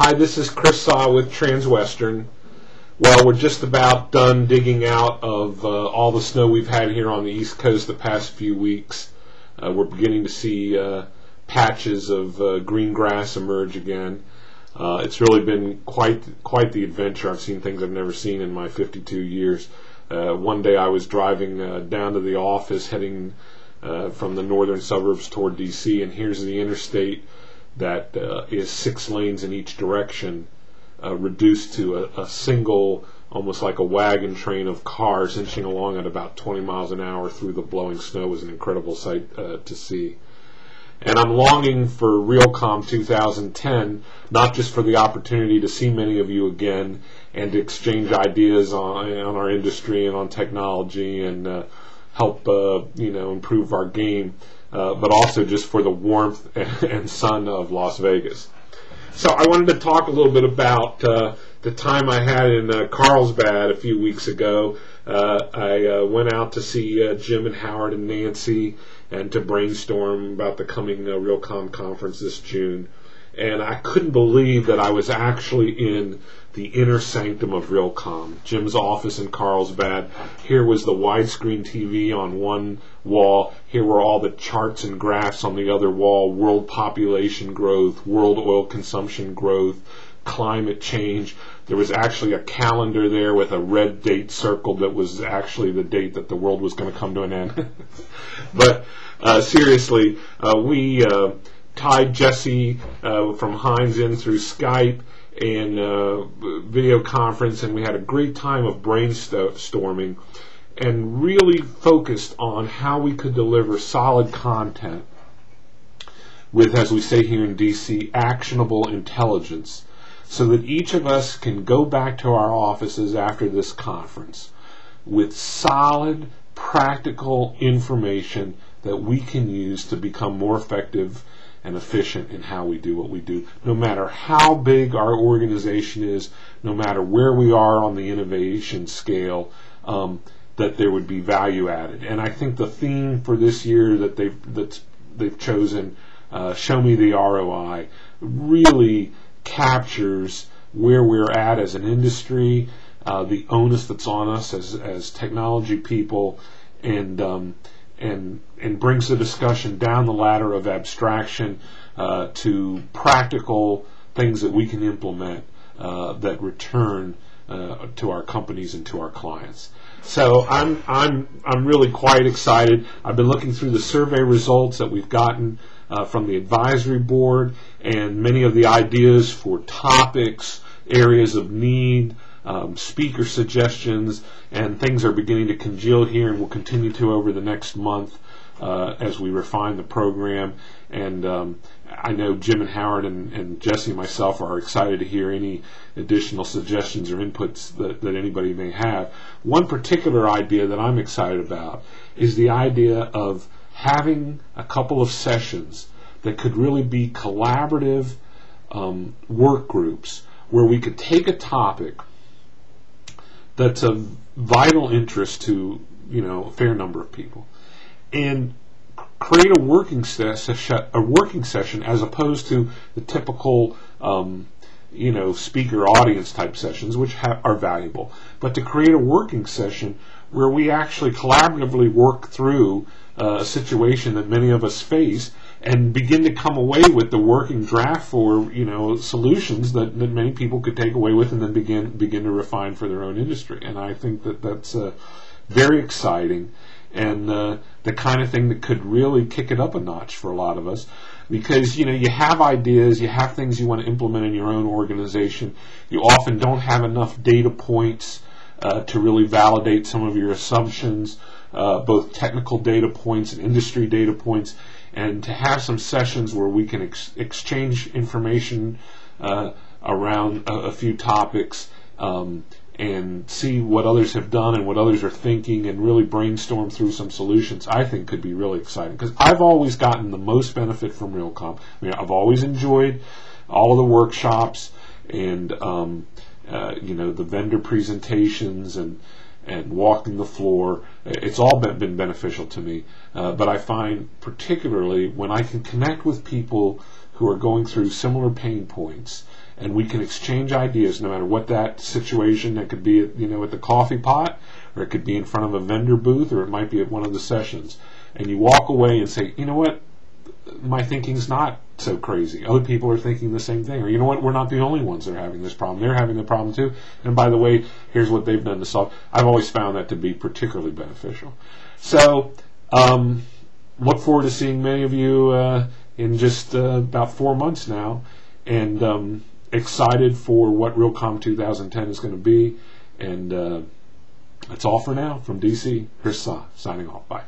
Hi, this is Chrs Saah with Transwestern. Well, we're just about done digging out of all the snow we've had here on the East Coast the past few weeks. We're beginning to see patches of green grass emerge again. It's really been quite the adventure. I've seen things I've never seen in my 52 years. One day I was driving down to the office heading from the northern suburbs toward D.C., and here's the interstate that is 6 lanes in each direction, reduced to a single, almost like a wagon train of cars inching along at about 20 miles an hour through the blowing snow. Was an incredible sight to see. And I'm longing for Realcomm 2010, not just for the opportunity to see many of you again and to exchange ideas on our industry and on technology and help improve our game, but also just for the warmth and sun of Las Vegas. So I wanted to talk a little bit about the time I had in Carlsbad a few weeks ago. I went out to see Jim and Howard and Nancy and to brainstorm about the coming Realcomm conference this June. And I couldn't believe that I was actually in the inner sanctum of Realcomm, Jim's office in Carlsbad. Here was the widescreen TV on one wall. Here were all the charts and graphs on the other wall: world population growth, world oil consumption growth, climate change. There was actually a calendar there with a red date circled that was actually the date that the world was going to come to an end. But seriously, we tied Jesse from Hines in through Skype and video conference, and we had a great time of brainstorming and really focused on how we could deliver solid content with, as we say here in DC, actionable intelligence, so that each of us can go back to our offices after this conference with solid, practical information that we can use to become more effective and efficient in how we do what we do, no matter how big our organization is, no matter where we are on the innovation scale, that there would be value added. And I think the theme for this year that they've chosen, Show Me the ROI, really captures where we're at as an industry, the onus that's on us as technology people, and brings the discussion down the ladder of abstraction to practical things that we can implement that return to our companies and to our clients. So I'm really quite excited. I've been looking through the survey results that we've gotten from the advisory board, and many of the ideas for topics, areas of need, speaker suggestions, and things are beginning to congeal here and will continue to over the next month as we refine the program. And I know Jim and Howard and Jesse and myself are excited to hear any additional suggestions or inputs that anybody may have. One particular idea that I'm excited about is the idea of having a couple of sessions that could really be collaborative work groups where we could take a topic that's of vital interest to a fair number of people and create a working session as opposed to the typical speaker audience type sessions, which are valuable, but to create a working session where we actually collaboratively work through a situation that many of us face and begin to come away with the working draft for solutions that many people could take away with and then begin to refine for their own industry. And I think that's very exciting and the kind of thing that could really kick it up a notch for a lot of us, because you have ideas, you have things you want to implement in your own organization. You often don't have enough data points to really validate some of your assumptions, both technical data points and industry data points, and to have some sessions where we can exchange information around a few topics and see what others have done and what others are thinking and really brainstorm through some solutions, I think could be really exciting, because I've always gotten the most benefit from Realcomm. I've always enjoyed all of the workshops and the vendor presentations and walking the floor. It's all been beneficial to me, but I find particularly when I can connect with people who are going through similar pain points, and we can exchange ideas no matter what that situation. That could be at the coffee pot, or it could be in front of a vendor booth, or it might be at one of the sessions, and you walk away and say, you know what, my thinking's not so crazy. Other people are thinking the same thing. Or, you know what, we're not the only ones that are having this problem. They're having the problem too. And by the way, here's what they've done to solve. I've always found that to be particularly beneficial. So, look forward to seeing many of you in just about 4 months now. And excited for what Realcomm 2010 is going to be. And that's all for now from DC. Chrs Saah signing off. Bye.